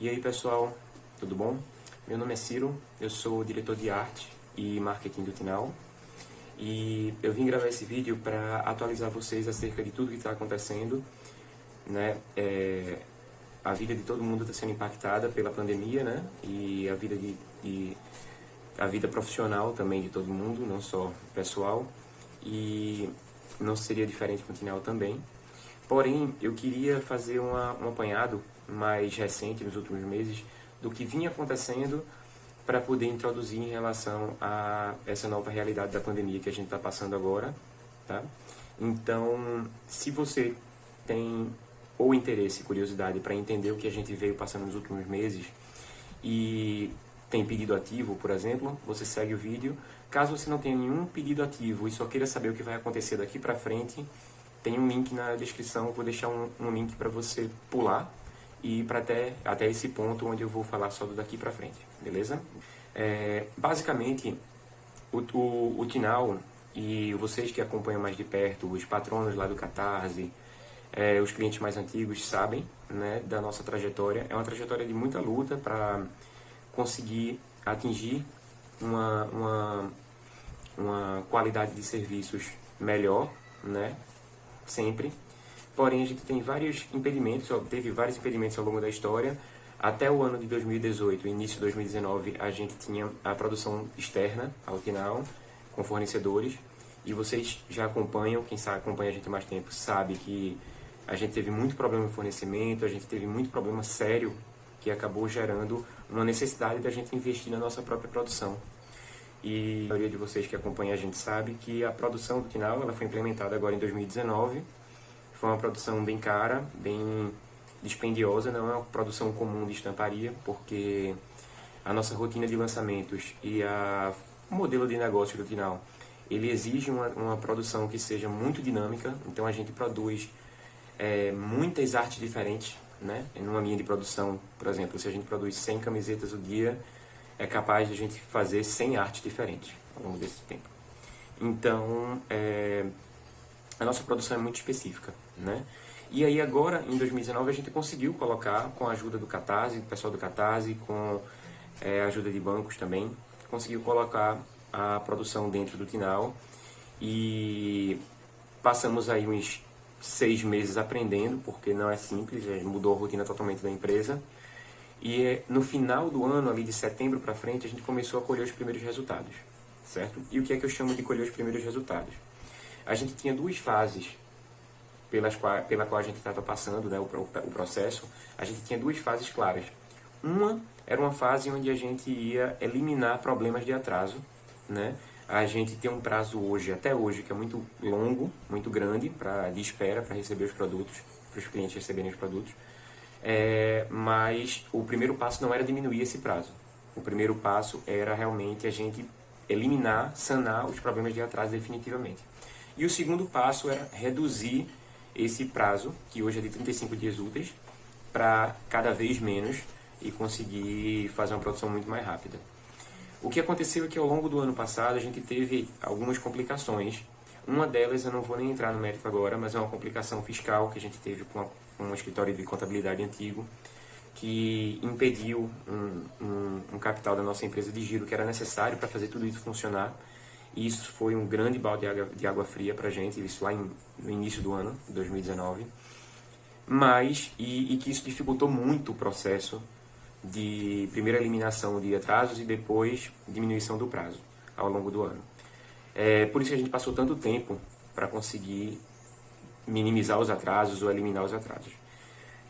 E aí pessoal, tudo bom? Meu nome é Ciro, eu sou diretor de arte e marketing do Tinal e eu vim gravar esse vídeo para atualizar vocês acerca de tudo que está acontecendo, né? A vida de todo mundo está sendo impactada pela pandemia, né? E a vida profissional também de todo mundo, não só pessoal, e não seria diferente com o Tinal também. Porém, eu queria fazer um apanhado mais recente, nos últimos meses, do que vinha acontecendo para poder introduzir em relação a essa nova realidade da pandemia que a gente está passando agora, tá? Então, se você tem ou interesse e curiosidade para entender o que a gente veio passando nos últimos meses e tem pedido ativo, por exemplo, você segue o vídeo. Caso você não tenha nenhum pedido ativo e só queira saber o que vai acontecer daqui para frente, tem um link na descrição, eu vou deixar um link para você pular e ir para até esse ponto onde eu vou falar só do daqui para frente, beleza? Basicamente, o Tinal e vocês que acompanham mais de perto, os patronos lá do Catarse, os clientes mais antigos sabem, né, da nossa trajetória. É uma trajetória de muita luta para conseguir atingir uma qualidade de serviços melhor, né? Sempre. Porém, a gente tem vários impedimentos, teve vários impedimentos ao longo da história. Até o ano de 2018, início de 2019, a gente tinha a produção externa ao Tinal, com fornecedores. E vocês já acompanham, quem sabe, acompanha a gente há mais tempo, sabe que a gente teve muito problema em fornecimento, a gente teve muito problema sério que acabou gerando uma necessidade da gente investir na nossa própria produção. E a maioria de vocês que acompanham a gente sabe que a produção do Tinal ela foi implementada agora em 2019. Foi uma produção bem cara, bem dispendiosa, não é uma produção comum de estamparia, porque a nossa rotina de lançamentos e o modelo de negócio do Tinal, ele exige uma produção que seja muito dinâmica. Então a gente produz muitas artes diferentes, né? Numa linha de produção, por exemplo, se a gente produz 100 camisetas o dia, é capaz de a gente fazer 100 artes diferentes ao longo desse tempo. Então, a nossa produção é muito específica, né? E aí agora, em 2019, a gente conseguiu colocar, com a ajuda do Catarse, do pessoal do Catarse, com a ajuda de bancos também, conseguiu colocar a produção dentro do Tinal e passamos aí uns 6 meses aprendendo, porque não é simples, mudou a rotina totalmente da empresa. E no final do ano, ali de setembro para frente, a gente começou a colher os primeiros resultados, certo? E o que é que eu chamo de colher os primeiros resultados? A gente tinha duas fases pela qual a gente estava passando, né, o processo. A gente tinha duas fases claras. Uma era uma fase onde a gente ia eliminar problemas de atraso, né? A gente tem um prazo hoje, até hoje, que é muito longo, muito grande de espera para receber os produtos, para os clientes receberem os produtos. Mas o primeiro passo não era diminuir esse prazo. O primeiro passo era realmente a gente eliminar, sanar os problemas de atraso definitivamente. E o segundo passo era reduzir esse prazo, que hoje é de 35 dias úteis, para cada vez menos e conseguir fazer uma produção muito mais rápida. O que aconteceu é que ao longo do ano passado a gente teve algumas complicações. Uma delas eu não vou nem entrar no mérito agora, mas é uma complicação fiscal que a gente teve com um escritório de contabilidade antigo, que impediu um capital da nossa empresa de giro que era necessário para fazer tudo isso funcionar. E isso foi um grande balde de água fria para a gente, isso lá no início do ano, 2019. E que isso dificultou muito o processo de primeira eliminação de atrasos e depois diminuição do prazo ao longo do ano. Por isso que a gente passou tanto tempo para conseguir minimizar os atrasos ou eliminar os atrasos.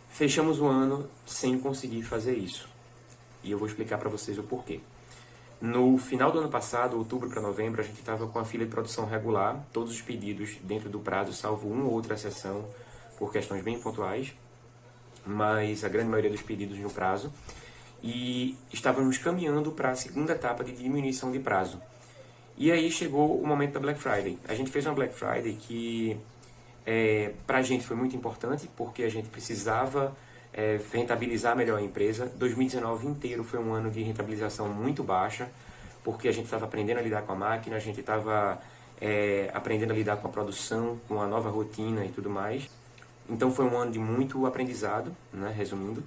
Fechamos o ano sem conseguir fazer isso. E eu vou explicar para vocês o porquê. No final do ano passado, outubro para novembro, a gente estava com a fila de produção regular, todos os pedidos dentro do prazo, salvo uma ou outra exceção por questões bem pontuais, mas a grande maioria dos pedidos no prazo. E estávamos caminhando para a segunda etapa de diminuição de prazo. E aí chegou o momento da Black Friday. A gente fez uma Black Friday que para a gente foi muito importante, porque a gente precisava rentabilizar melhor a empresa. 2019 inteiro foi um ano de rentabilização muito baixa, porque a gente estava aprendendo a lidar com a máquina, a gente estava aprendendo a lidar com a produção, com a nova rotina e tudo mais. Então foi um ano de muito aprendizado, né, resumindo,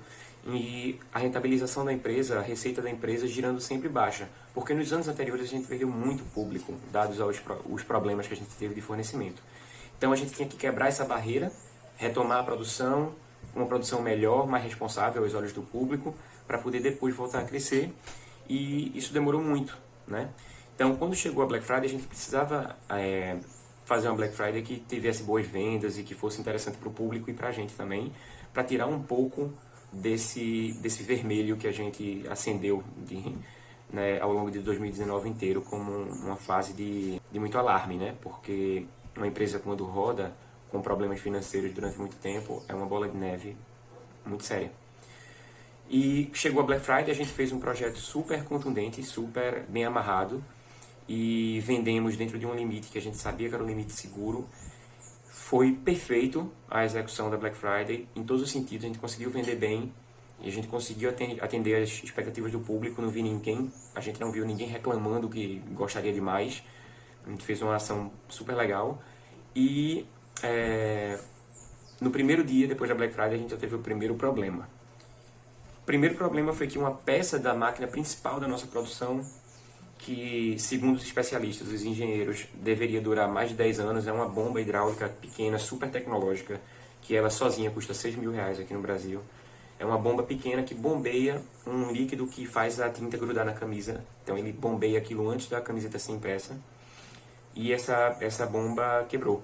e a rentabilização da empresa, a receita da empresa girando sempre baixa, porque nos anos anteriores a gente perdeu muito público, dados os problemas que a gente teve de fornecimento. Então a gente tinha que quebrar essa barreira, retomar a produção, uma produção melhor, mais responsável aos olhos do público, para poder depois voltar a crescer, e isso demorou muito, né? Então quando chegou a Black Friday a gente precisava fazer uma Black Friday que tivesse boas vendas e que fosse interessante para o público e para a gente também, para tirar um pouco desse vermelho que a gente acendeu né, ao longo de 2019 inteiro como uma fase de muito alarme, né? Porque uma empresa quando roda com problemas financeiros durante muito tempo é uma bola de neve muito séria. E chegou a Black Friday, a gente fez um projeto super contundente, super bem amarrado, e vendemos dentro de um limite que a gente sabia que era um limite seguro. Foi perfeito a execução da Black Friday, em todos os sentidos, a gente conseguiu vender bem, e a gente conseguiu atender as expectativas do público, a gente não viu ninguém reclamando que gostaria de mais, a gente fez uma ação super legal, e no primeiro dia, depois da Black Friday, a gente já teve o primeiro problema. O primeiro problema foi que uma peça da máquina principal da nossa produção, que segundo os especialistas, os engenheiros, deveria durar mais de 10 anos, é uma bomba hidráulica pequena, super tecnológica, que ela sozinha custa R$6.000 aqui no Brasil. É uma bomba pequena que bombeia um líquido que faz a tinta grudar na camisa. Então ele bombeia aquilo antes da camiseta ser impressa. E essa bomba quebrou,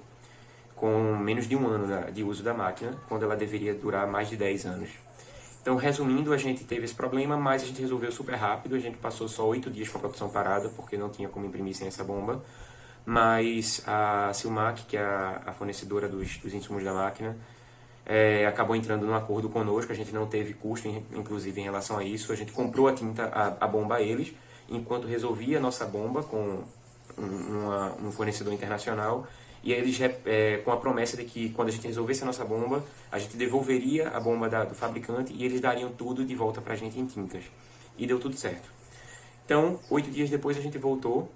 com menos de um ano de uso da máquina, quando ela deveria durar mais de 10 anos. Então, resumindo, a gente teve esse problema, mas a gente resolveu super rápido. A gente passou só 8 dias com a produção parada, porque não tinha como imprimir sem essa bomba. Mas a Silmac, que é a fornecedora dos insumos da máquina, acabou entrando num acordo conosco. A gente não teve custo, inclusive, em relação a isso. A gente comprou a tinta, a bomba a eles, enquanto resolvia a nossa bomba com um fornecedor internacional. E eles, com a promessa de que quando a gente resolvesse a nossa bomba, a gente devolveria a bomba do fabricante e eles dariam tudo de volta pra gente em tintas. E deu tudo certo. Então, 8 dias depois a gente voltou,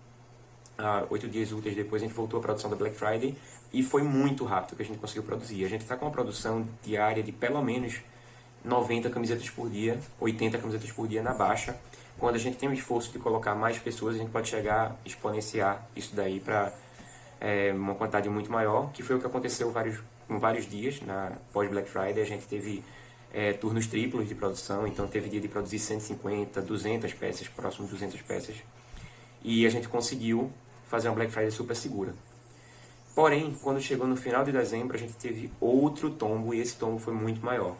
8 dias úteis depois a gente voltou à produção da Black Friday e foi muito rápido que a gente conseguiu produzir. A gente está com uma produção diária de pelo menos 90 camisetas por dia, 80 camisetas por dia na baixa. Quando a gente tem o esforço de colocar mais pessoas, a gente pode chegar a exponenciar isso daí para uma quantidade muito maior, que foi o que aconteceu em vários dias na pós-Black Friday. A gente teve turnos triplos de produção, então teve dia de produzir 150, 200 peças, próximo de 200 peças, e a gente conseguiu fazer uma Black Friday super segura. Porém, quando chegou no final de dezembro, a gente teve outro tombo, e esse tombo foi muito maior.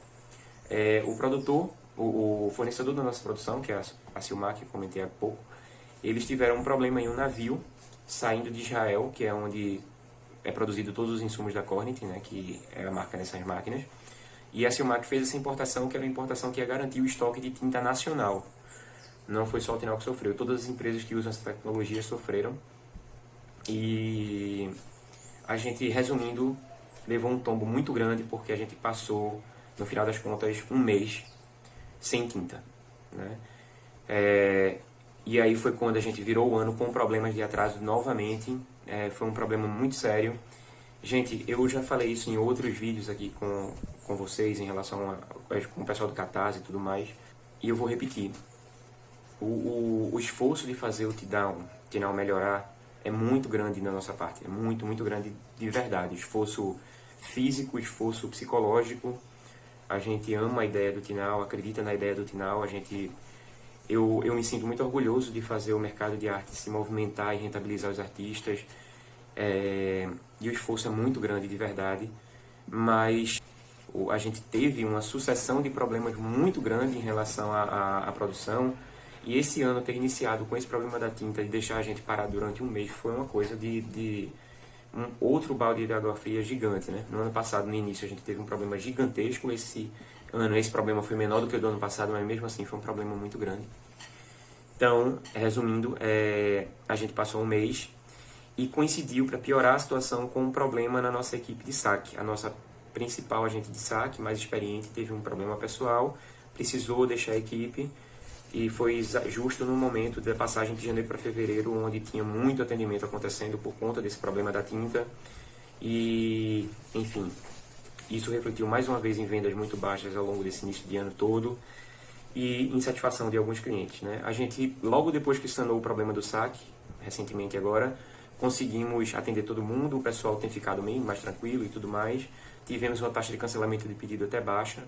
O produtor, o fornecedor da nossa produção, que é a Silmac, que eu comentei há pouco, eles tiveram um problema em um navio saindo de Israel, que é onde é produzido todos os insumos da Kornit, né, que é a marca dessas máquinas. E a Silmac fez essa importação, que era uma importação que ia garantir o estoque de tinta nacional. Não foi só o Tinal que sofreu, todas as empresas que usam essa tecnologia sofreram. E a gente, resumindo, levou um tombo muito grande, porque a gente passou, no final das contas, um mês sem tinta, né? E aí foi quando a gente virou o ano com problemas de atraso novamente. Foi um problema muito sério. Gente, eu já falei isso em outros vídeos aqui com vocês, em relação com o pessoal do Catarse e tudo mais. E eu vou repetir. O esforço de fazer o Tinal melhorar é muito grande da nossa parte. É muito, muito grande de verdade. Esforço físico, esforço psicológico. A gente ama a ideia do Tinal, acredita na ideia do Tinal. Eu me sinto muito orgulhoso de fazer o mercado de arte se movimentar e rentabilizar os artistas. E o esforço é muito grande, de verdade. Mas a gente teve uma sucessão de problemas muito grande em relação à produção. E esse ano ter iniciado com esse problema da tinta e deixar a gente parar durante um mês foi uma coisa de um outro balde de água fria gigante, né? No ano passado, no início, a gente teve um problema gigantesco. Esse ano, esse problema foi menor do que o do ano passado, mas mesmo assim foi um problema muito grande. Então, resumindo, a gente passou um mês e coincidiu, para piorar a situação, com um problema na nossa equipe de saque. A nossa principal agente de saque, mais experiente, teve um problema pessoal, precisou deixar a equipe, e foi justo no momento da passagem de janeiro para fevereiro, onde tinha muito atendimento acontecendo por conta desse problema da tinta. E, enfim, Isso refletiu mais uma vez em vendas muito baixas ao longo desse início de ano todo e insatisfação de alguns clientes, né? A gente, logo depois que sanou o problema do saque, recentemente agora, conseguimos atender todo mundo, o pessoal tem ficado bem mais tranquilo e tudo mais. Tivemos uma taxa de cancelamento de pedido até baixa,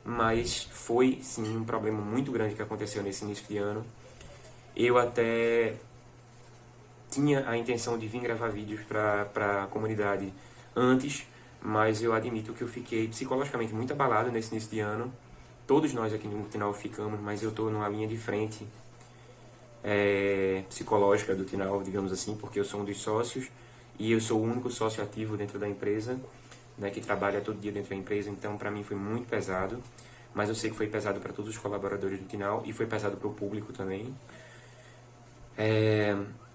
mas foi sim um problema muito grande que aconteceu nesse início de ano. Eu até tinha a intenção de vir gravar vídeos para a comunidade antes, mas eu admito que eu fiquei psicologicamente muito abalado nesse início de ano. Todos nós aqui no Tinal ficamos, mas eu estou numa linha de frente psicológica do Tinal, digamos assim, porque eu sou um dos sócios e eu sou o único sócio ativo dentro da empresa, né, que trabalha todo dia dentro da empresa, então para mim foi muito pesado, mas eu sei que foi pesado para todos os colaboradores do Tinal e foi pesado para o público também.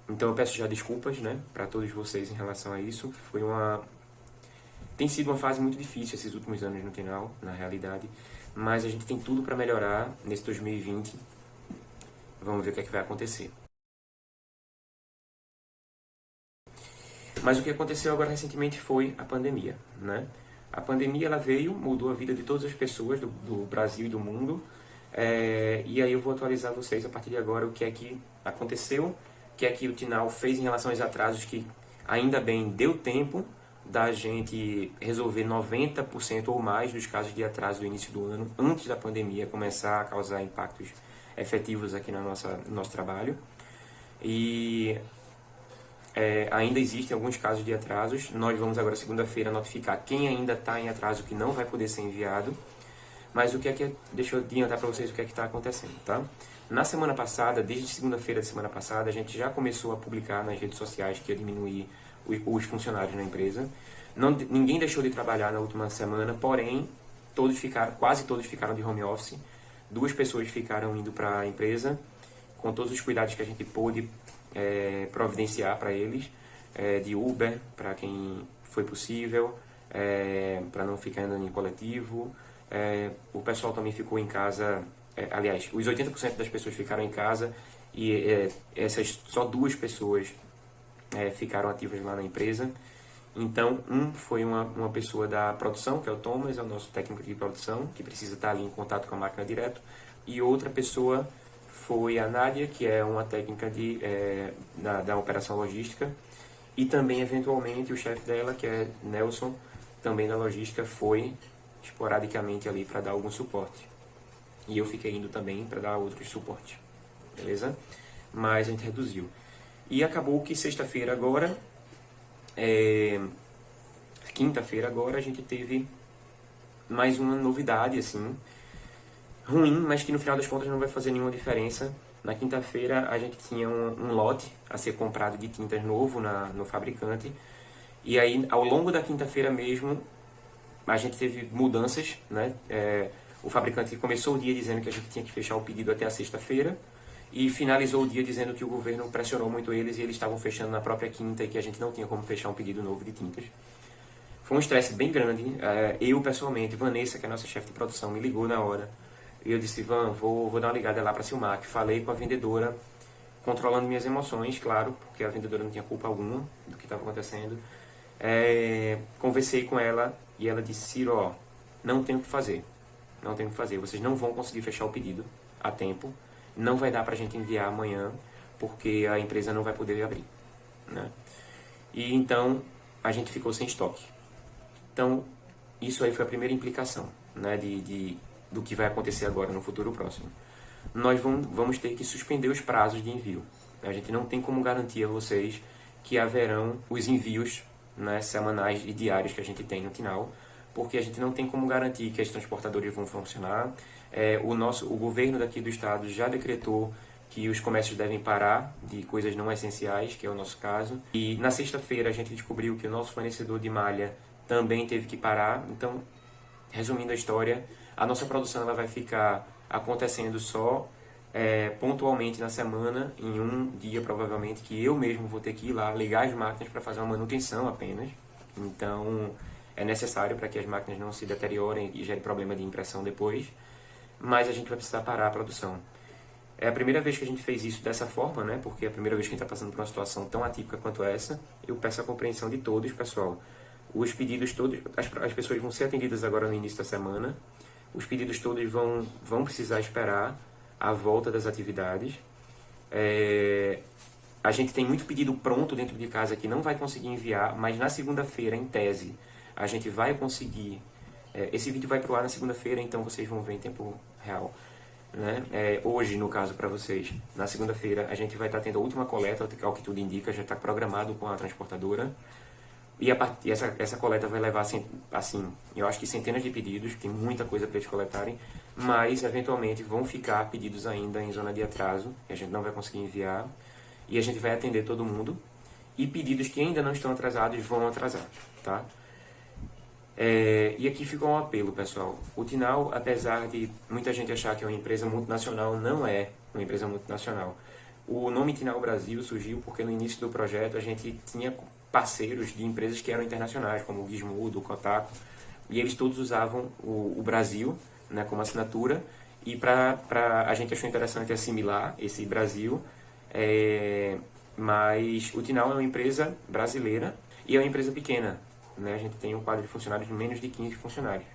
Então eu peço já desculpas, né, para todos vocês em relação a isso. Tem sido uma fase muito difícil esses últimos anos no Tinal, na realidade, mas a gente tem tudo para melhorar nesse 2020. Vamos ver o que é que vai acontecer. Mas o que aconteceu agora recentemente foi a pandemia, né? A pandemia ela veio, mudou a vida de todas as pessoas do Brasil e do mundo. E aí eu vou atualizar vocês a partir de agora o que é que aconteceu, o que é que o Tinal fez em relação aos atrasos, que ainda bem deu tempo da gente resolver 90% ou mais dos casos de atraso do início do ano, antes da pandemia começar a causar impactos efetivos aqui no nosso trabalho. E ainda existem alguns casos de atrasos. Nós vamos agora, segunda-feira, notificar quem ainda está em atraso que não vai poder ser enviado. Mas o que é que... Deixa eu adiantar para vocês o que é que está acontecendo, tá? Na semana passada, desde segunda-feira da semana passada, a gente já começou a publicar nas redes sociais que ia diminuir os funcionários na empresa. Ninguém deixou de trabalhar na última semana, porém, quase todos ficaram de home office. 2 pessoas ficaram indo para a empresa, com todos os cuidados que a gente pôde providenciar para eles, de Uber, para quem foi possível, para não ficar andando em coletivo. O pessoal também ficou em casa, aliás, os 80% das pessoas ficaram em casa e essas só 2 pessoas ficaram ativas lá na empresa. Então, foi uma pessoa da produção, que é o Thomas, é o nosso técnico de produção, que precisa estar ali em contato com a máquina direto, e outra pessoa foi a Nádia, que é uma técnica da operação logística, e também, eventualmente, o chefe dela, que é Nelson, também da logística, foi esporadicamente ali para dar algum suporte. E eu fiquei indo também para dar outros suporte, beleza? Mas a gente reduziu. E acabou que sexta-feira agora, quinta-feira agora, a gente teve mais uma novidade, assim, ruim, mas que no final das contas não vai fazer nenhuma diferença. Na quinta-feira a gente tinha um lote a ser comprado de tintas novo no fabricante. E aí, ao longo da quinta-feira mesmo, a gente teve mudanças, né? O fabricante começou o dia dizendo que a gente tinha que fechar o pedido até a sexta-feira e finalizou o dia dizendo que o governo pressionou muito eles e eles estavam fechando na própria quinta e que a gente não tinha como fechar um pedido novo de tintas. Foi um estresse bem grande. Eu, pessoalmente, Vanessa, que é a nossa chefe de produção, me ligou na hora. E eu disse, Van, vou dar uma ligada lá para a Silmac. Falei com a vendedora, controlando minhas emoções, claro, porque a vendedora não tinha culpa alguma do que estava acontecendo. Conversei com ela e ela disse, Ciro, ó, não tem o que fazer. Não tem o que fazer. Vocês não vão conseguir fechar o pedido a tempo. Não vai dar para a gente enviar amanhã, porque a empresa não vai poder abrir, né? E então, a gente ficou sem estoque. Então, isso aí foi a primeira implicação, né, do que vai acontecer agora no futuro próximo. Nós vamos ter que suspender os prazos de envio. A gente não tem como garantir a vocês que haverão os envios, né, semanais e diários que a gente tem no Tinal, porque a gente não tem como garantir que as transportadoras vão funcionar. O governo daqui do estado já decretou que os comércios devem parar de coisas não essenciais, que é o nosso caso. E na sexta-feira a gente descobriu que o nosso fornecedor de malha também teve que parar. Então, resumindo a história, a nossa produção ela vai ficar acontecendo só pontualmente na semana, em um dia provavelmente, que eu mesmo vou ter que ir lá, ligar as máquinas para fazer uma manutenção apenas. Então, é necessário para que as máquinas não se deteriorem e gerem problema de impressão depois, mas a gente vai precisar parar a produção. É a primeira vez que a gente fez isso dessa forma, né? Porque é a primeira vez que a gente está passando por uma situação tão atípica quanto essa. Eu peço a compreensão de todos, pessoal. Os pedidos todos, as pessoas vão ser atendidas agora no início da semana. Os pedidos todos vão precisar esperar a volta das atividades. A gente tem muito pedido pronto dentro de casa que não vai conseguir enviar, mas na segunda-feira, em tese, a gente vai conseguir. Esse vídeo vai pro ar na segunda-feira, então vocês vão ver em tempo real. Né? Hoje, no caso, para vocês, na segunda-feira, a gente vai estar tendo a última coleta, ao que tudo indica, já está programado com a transportadora. E essa coleta vai levar, assim, eu acho que centenas de pedidos, tem muita coisa para eles coletarem, mas eventualmente vão ficar pedidos ainda em zona de atraso, que a gente não vai conseguir enviar, e a gente vai atender todo mundo, e pedidos que ainda não estão atrasados vão atrasar, tá? E aqui ficou um apelo, pessoal. O Tinal, apesar de muita gente achar que é uma empresa multinacional, não é uma empresa multinacional. O nome Tinal Brasil surgiu porque no início do projeto a gente tinha parceiros de empresas que eram internacionais, como o Gizmodo, o Kotaku, e eles todos usavam o Brasil, né, como assinatura, e a gente achou interessante assimilar esse Brasil, mas o Tinal é uma empresa brasileira e é uma empresa pequena, né? A gente tem um quadro de funcionários de menos de 15 funcionários.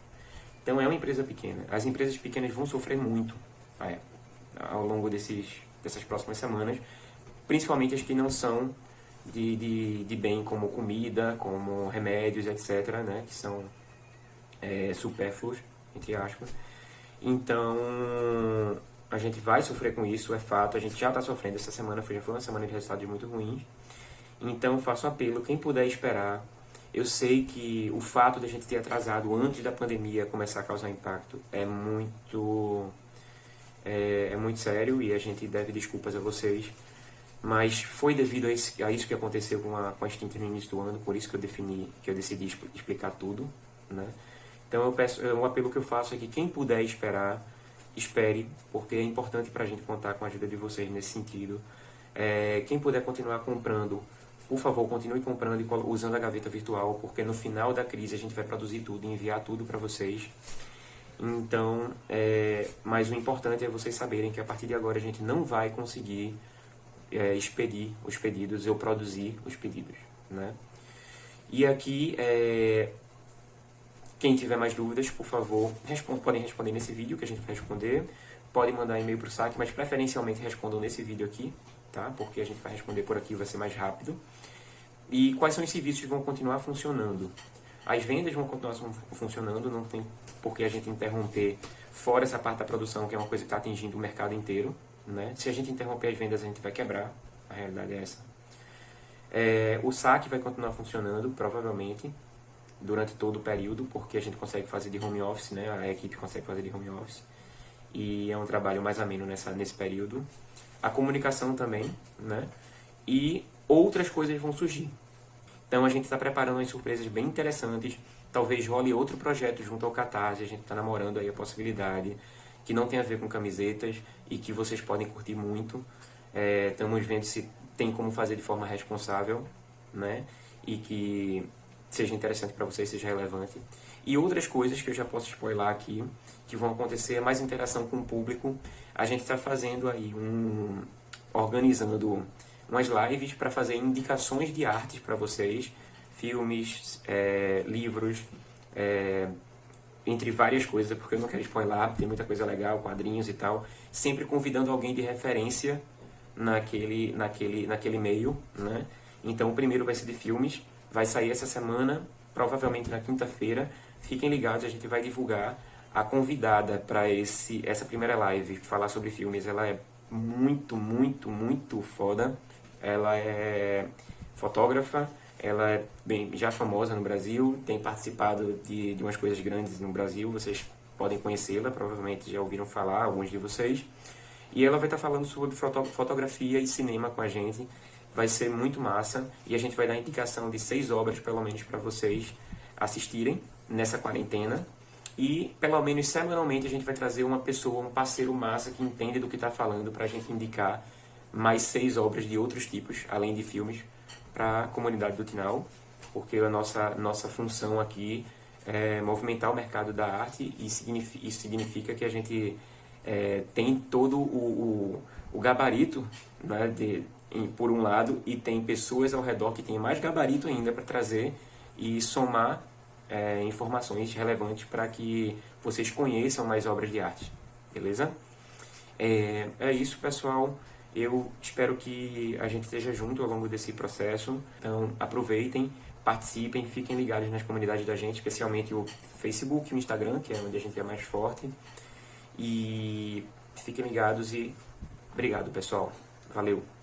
Então é uma empresa pequena. As empresas pequenas vão sofrer muito ao longo dessas próximas semanas, principalmente as que não são de bem como comida, como remédios, etc., né? Que são supérfluos, entre aspas. Então a gente vai sofrer com isso, é fato. A gente já está sofrendo. Essa semana já foi uma semana de resultados muito ruins. Então faço um apelo, quem puder esperar. Eu sei que o fato de a gente ter atrasado antes da pandemia começar a causar impacto é muito sério e a gente deve desculpas a vocês, mas foi devido a isso que aconteceu com a Extinct no início do ano, por isso que eu decidi explicar tudo, né? Então um apelo que eu faço é que quem puder esperar, espere, porque é importante para a gente contar com a ajuda de vocês nesse sentido. Quem puder continuar comprando, por favor, continue comprando e usando a gaveta virtual, porque no final da crise a gente vai produzir tudo e enviar tudo para vocês. Então, mas o importante é vocês saberem que a partir de agora a gente não vai conseguir expedir os pedidos, eu produzir os pedidos, né? E aqui, quem tiver mais dúvidas, por favor, podem responder nesse vídeo que a gente vai responder. Podem mandar e-mail para o saque, mas preferencialmente respondam nesse vídeo aqui, tá? Porque a gente vai responder por aqui, vai ser mais rápido. E quais são os serviços que vão continuar funcionando? As vendas vão continuar funcionando, não tem por que a gente interromper, fora essa parte da produção, que é uma coisa que está atingindo o mercado inteiro, né? Se a gente interromper as vendas, a gente vai quebrar, a realidade é essa. O saque vai continuar funcionando, provavelmente, durante todo o período, porque a gente consegue fazer de home office, né? A equipe consegue fazer de home office. E é um trabalho mais ameno nesse período. A comunicação também, né? E outras coisas vão surgir. Então a gente está preparando umas surpresas bem interessantes. Talvez role outro projeto junto ao Catarse. A gente está namorando aí a possibilidade, que não tem a ver com camisetas e que vocês podem curtir muito. Estamos vendo se tem como fazer de forma responsável, né? E que seja interessante para vocês, seja relevante. E outras coisas que eu já posso spoiler aqui, que vão acontecer, mais interação com o público. A gente está fazendo aí organizando umas lives para fazer indicações de artes para vocês, filmes, livros, entre várias coisas, porque eu não quero spoiler, tem muita coisa legal, quadrinhos e tal, sempre convidando alguém de referência naquele meio, né? Então o primeiro vai ser de filmes, vai sair essa semana, provavelmente na quinta-feira. Fiquem ligados, a gente vai divulgar a convidada para essa primeira live, falar sobre filmes. Ela é muito, muito, muito foda. Ela é fotógrafa, ela é já famosa no Brasil, tem participado de umas coisas grandes no Brasil, vocês podem conhecê-la, provavelmente já ouviram falar, alguns de vocês. E ela vai estar falando sobre fotografia e cinema com a gente. Vai ser muito massa e a gente vai dar indicação de 6 obras, pelo menos, para vocês assistirem nessa quarentena. E, pelo menos, semanalmente, a gente vai trazer uma pessoa, um parceiro massa que entende do que está falando para a gente indicar mais 6 obras de outros tipos, além de filmes, para a comunidade do Tinal, porque a nossa função aqui é movimentar o mercado da arte e isso significa que a gente tem todo o gabarito, né, por um lado, e tem pessoas ao redor que tem mais gabarito ainda para trazer e somar informações relevantes para que vocês conheçam mais obras de arte, beleza? É isso, pessoal. Eu espero que a gente esteja junto ao longo desse processo. Então, aproveitem, participem, fiquem ligados nas comunidades da gente, especialmente o Facebook e o Instagram, que é onde a gente é mais forte. E fiquem ligados e obrigado, pessoal. Valeu!